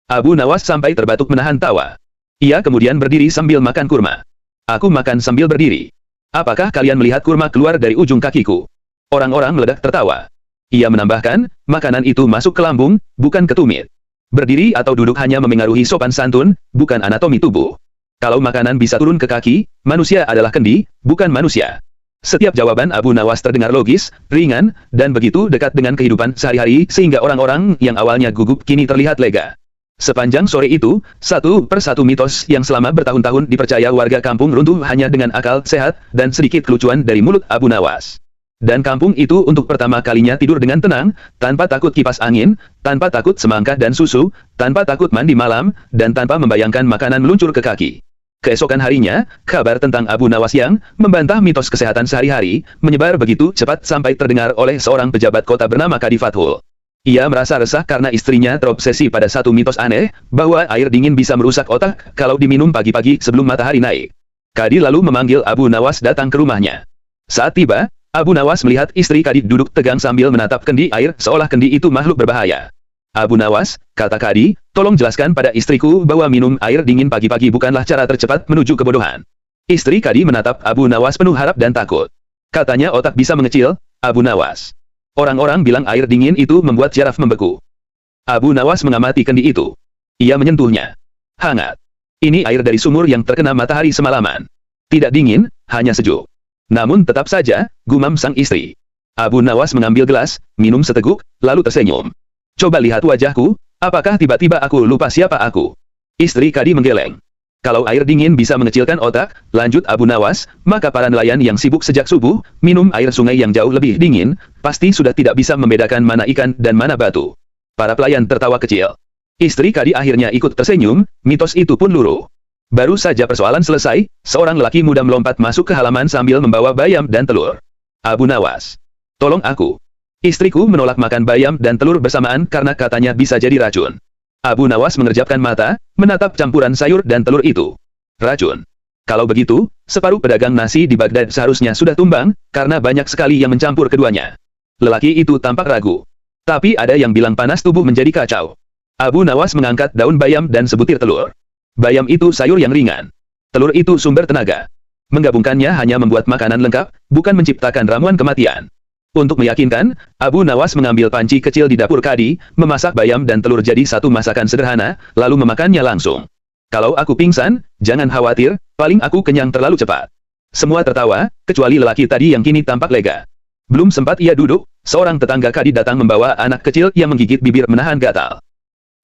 Abu Nawas sampai terbatuk menahan tawa. Ia kemudian berdiri sambil makan kurma. Aku makan sambil berdiri. Apakah kalian melihat kurma keluar dari ujung kakiku? Orang-orang meledak tertawa. Ia menambahkan, makanan itu masuk ke lambung, bukan ke tumit. Berdiri atau duduk hanya memengaruhi sopan santun, bukan anatomi tubuh. Kalau makanan bisa turun ke kaki, manusia adalah kendi, bukan manusia. Setiap jawaban Abu Nawas terdengar logis, ringan, dan begitu dekat dengan kehidupan sehari-hari sehingga orang-orang yang awalnya gugup kini terlihat lega. Sepanjang sore itu, satu persatu mitos yang selama bertahun-tahun dipercaya warga kampung runtuh hanya dengan akal sehat dan sedikit kelucuan dari mulut Abu Nawas. Dan kampung itu untuk pertama kalinya tidur dengan tenang, tanpa takut kipas angin, tanpa takut semangka dan susu, tanpa takut mandi malam, dan tanpa membayangkan makanan meluncur ke kaki. Keesokan harinya, kabar tentang Abu Nawas yang membantah mitos kesehatan sehari-hari menyebar begitu cepat sampai terdengar oleh seorang pejabat kota bernama Kadi Fathul. Ia merasa resah karena istrinya terobsesi pada satu mitos aneh, bahwa air dingin bisa merusak otak kalau diminum pagi-pagi sebelum matahari naik. Kadi lalu memanggil Abu Nawas datang ke rumahnya. Saat tiba, Abu Nawas melihat istri Kadi duduk tegang sambil menatap kendi air seolah kendi itu makhluk berbahaya. Abu Nawas, kata Kadi, tolong jelaskan pada istriku bahwa minum air dingin pagi-pagi bukanlah cara tercepat menuju kebodohan. Istri Kadi menatap Abu Nawas penuh harap dan takut. Katanya otak bisa mengecil, Abu Nawas. Orang-orang bilang air dingin itu membuat syaraf membeku. Abu Nawas mengamati kendi itu. Ia menyentuhnya. Hangat. Ini air dari sumur yang terkena matahari semalaman. Tidak dingin, hanya sejuk. Namun tetap saja, gumam sang istri. Abu Nawas mengambil gelas, minum seteguk, lalu tersenyum. Coba lihat wajahku, apakah tiba-tiba aku lupa siapa aku? Istri Kadi menggeleng. Kalau air dingin bisa mengecilkan otak, lanjut Abu Nawas, maka para nelayan yang sibuk sejak subuh, minum air sungai yang jauh lebih dingin, pasti sudah tidak bisa membedakan mana ikan dan mana batu. Para pelayan tertawa kecil. Istri Kadi akhirnya ikut tersenyum, mitos itu pun luruh. Baru saja persoalan selesai, seorang laki muda melompat masuk ke halaman sambil membawa bayam dan telur. Abu Nawas. Tolong aku. Istriku menolak makan bayam dan telur bersamaan karena katanya bisa jadi racun. Abu Nawas mengerjapkan mata, menatap campuran sayur dan telur itu. Racun. Kalau begitu, separuh pedagang nasi di Baghdad seharusnya sudah tumbang, karena banyak sekali yang mencampur keduanya. Lelaki itu tampak ragu. Tapi ada yang bilang panas tubuh menjadi kacau. Abu Nawas mengangkat daun bayam dan sebutir telur. Bayam itu sayur yang ringan. Telur itu sumber tenaga. Menggabungkannya hanya membuat makanan lengkap, bukan menciptakan ramuan kematian. Untuk meyakinkan, Abu Nawas mengambil panci kecil di dapur Kadi, memasak bayam dan telur jadi satu masakan sederhana, lalu memakannya langsung. Kalau aku pingsan, jangan khawatir, paling aku kenyang terlalu cepat. Semua tertawa, kecuali lelaki tadi yang kini tampak lega. Belum sempat ia duduk, seorang tetangga Kadi datang membawa anak kecil yang menggigit bibir menahan gatal.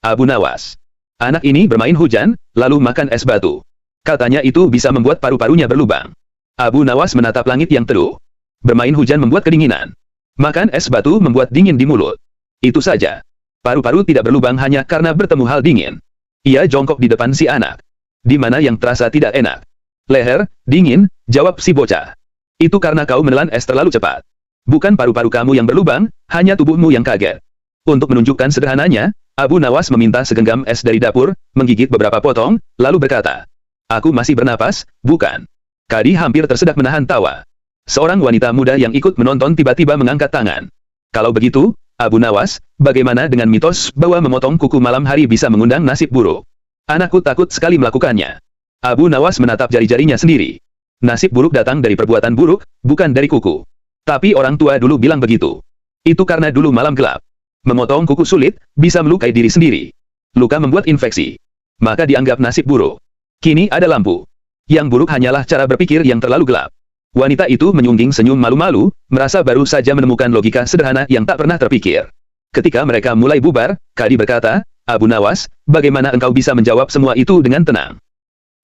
Abu Nawas. Anak ini bermain hujan, lalu makan es batu. Katanya itu bisa membuat paru-parunya berlubang. Abu Nawas menatap langit yang teduh. Bermain hujan membuat kedinginan. Makan es batu membuat dingin di mulut. Itu saja. Paru-paru tidak berlubang hanya karena bertemu hal dingin. Ia jongkok di depan si anak. Di mana yang terasa tidak enak? Leher, dingin, jawab si bocah. Itu karena kau menelan es terlalu cepat. Bukan paru-paru kamu yang berlubang, hanya tubuhmu yang kaget. Untuk menunjukkan sederhananya, Abu Nawas meminta segenggam es dari dapur, menggigit beberapa potong, lalu berkata, "Aku masih bernapas, bukan?" Kadi hampir tersedak menahan tawa. Seorang wanita muda yang ikut menonton tiba-tiba mengangkat tangan. Kalau begitu, Abu Nawas, bagaimana dengan mitos bahwa memotong kuku malam hari bisa mengundang nasib buruk? Anakku takut sekali melakukannya. Abu Nawas menatap jari-jarinya sendiri. Nasib buruk datang dari perbuatan buruk, bukan dari kuku. Tapi orang tua dulu bilang begitu. Itu karena dulu malam gelap. Memotong kuku sulit, bisa melukai diri sendiri. Luka membuat infeksi. Maka dianggap nasib buruk. Kini ada lampu. Yang buruk hanyalah cara berpikir yang terlalu gelap. Wanita itu menyungging senyum malu-malu, merasa baru saja menemukan logika sederhana yang tak pernah terpikir. Ketika mereka mulai bubar, Kadi berkata, "Abu Nawas, bagaimana engkau bisa menjawab semua itu dengan tenang?"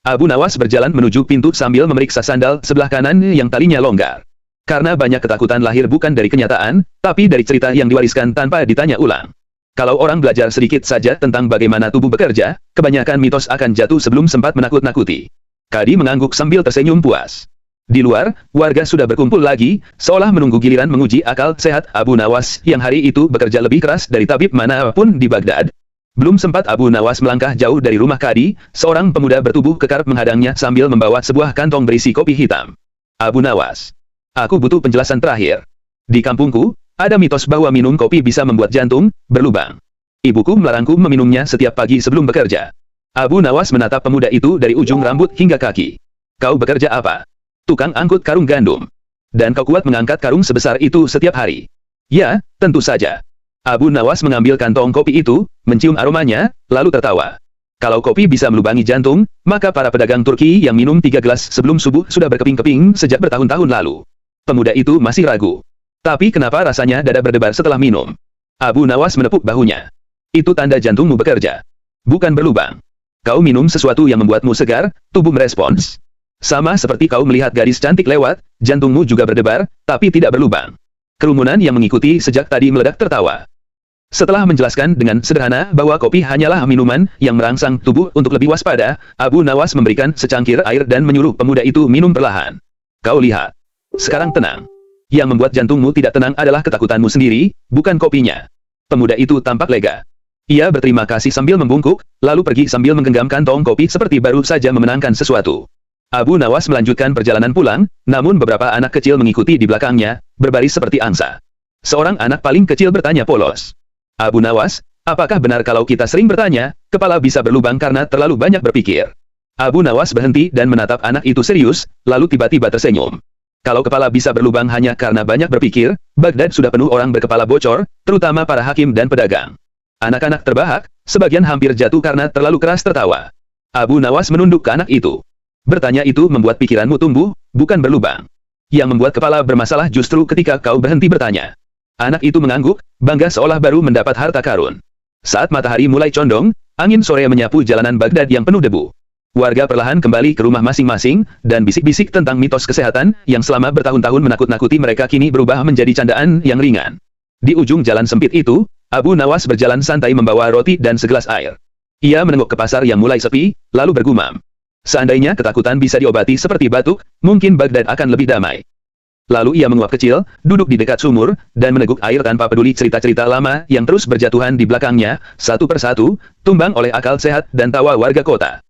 Abu Nawas berjalan menuju pintu sambil memeriksa sandal sebelah kanan yang talinya longgar. Karena banyak ketakutan lahir bukan dari kenyataan, tapi dari cerita yang diwariskan tanpa ditanya ulang. Kalau orang belajar sedikit saja tentang bagaimana tubuh bekerja, kebanyakan mitos akan jatuh sebelum sempat menakut-nakuti. Kadi mengangguk sambil tersenyum puas. Di luar, warga sudah berkumpul lagi, seolah menunggu giliran menguji akal sehat Abu Nawas yang hari itu bekerja lebih keras dari tabib manapun di Baghdad. Belum sempat Abu Nawas melangkah jauh dari rumah Kadi, seorang pemuda bertubuh kekar menghadangnya sambil membawa sebuah kantong berisi kopi hitam. "Abu Nawas, aku butuh penjelasan terakhir. Di kampungku, ada mitos bahwa minum kopi bisa membuat jantung berlubang. Ibuku melarangku meminumnya setiap pagi sebelum bekerja." Abu Nawas menatap pemuda itu dari ujung rambut hingga kaki. Kau bekerja apa? Tukang angkut karung gandum. Dan kau kuat mengangkat karung sebesar itu setiap hari? Ya, tentu saja. Abu Nawas mengambil kantong kopi itu, mencium aromanya, lalu tertawa. Kalau kopi bisa melubangi jantung, maka para pedagang Turki yang minum 3 gelas sebelum subuh sudah berkeping-keping sejak bertahun-tahun lalu. Pemuda itu masih ragu. Tapi kenapa rasanya dada berdebar setelah minum? Abu Nawas menepuk bahunya. Itu tanda jantungmu bekerja. Bukan berlubang. Kau minum sesuatu yang membuatmu segar, tubuh merespons. Sama seperti kau melihat gadis cantik lewat, jantungmu juga berdebar, tapi tidak berlubang. Kerumunan yang mengikuti sejak tadi meledak tertawa. Setelah menjelaskan dengan sederhana bahwa kopi hanyalah minuman yang merangsang tubuh untuk lebih waspada, Abu Nawas memberikan secangkir air dan menyuruh pemuda itu minum perlahan. Kau lihat. Sekarang tenang. Yang membuat jantungmu tidak tenang adalah ketakutanmu sendiri, bukan kopinya. Pemuda itu tampak lega. Ia berterima kasih sambil membungkuk, lalu pergi sambil menggenggam kantong kopi seperti baru saja memenangkan sesuatu. Abu Nawas melanjutkan perjalanan pulang, namun beberapa anak kecil mengikuti di belakangnya, berbaris seperti angsa. Seorang anak paling kecil bertanya polos. Abu Nawas, apakah benar kalau kita sering bertanya, kepala bisa berlubang karena terlalu banyak berpikir? Abu Nawas berhenti dan menatap anak itu serius, lalu tiba-tiba tersenyum. Kalau kepala bisa berlubang hanya karena banyak berpikir, Baghdad sudah penuh orang berkepala bocor, terutama para hakim dan pedagang. Anak-anak terbahak, sebagian hampir jatuh karena terlalu keras tertawa. Abu Nawas menunduk ke anak itu. Bertanya itu membuat pikiranmu tumbuh, bukan berlubang. Yang membuat kepala bermasalah justru ketika kau berhenti bertanya. Anak itu mengangguk, bangga seolah baru mendapat harta karun. Saat matahari mulai condong, angin sore menyapu jalanan Baghdad yang penuh debu. Warga perlahan kembali ke rumah masing-masing, dan bisik-bisik tentang mitos kesehatan yang selama bertahun-tahun menakut-nakuti mereka kini berubah menjadi candaan yang ringan. Di ujung jalan sempit itu, Abu Nawas berjalan santai membawa roti dan segelas air. Ia menengok ke pasar yang mulai sepi, lalu bergumam. Seandainya ketakutan bisa diobati seperti batuk, mungkin Baghdad akan lebih damai. Lalu ia menguap kecil, duduk di dekat sumur, dan meneguk air tanpa peduli cerita-cerita lama yang terus berjatuhan di belakangnya, satu persatu, tumbang oleh akal sehat dan tawa warga kota.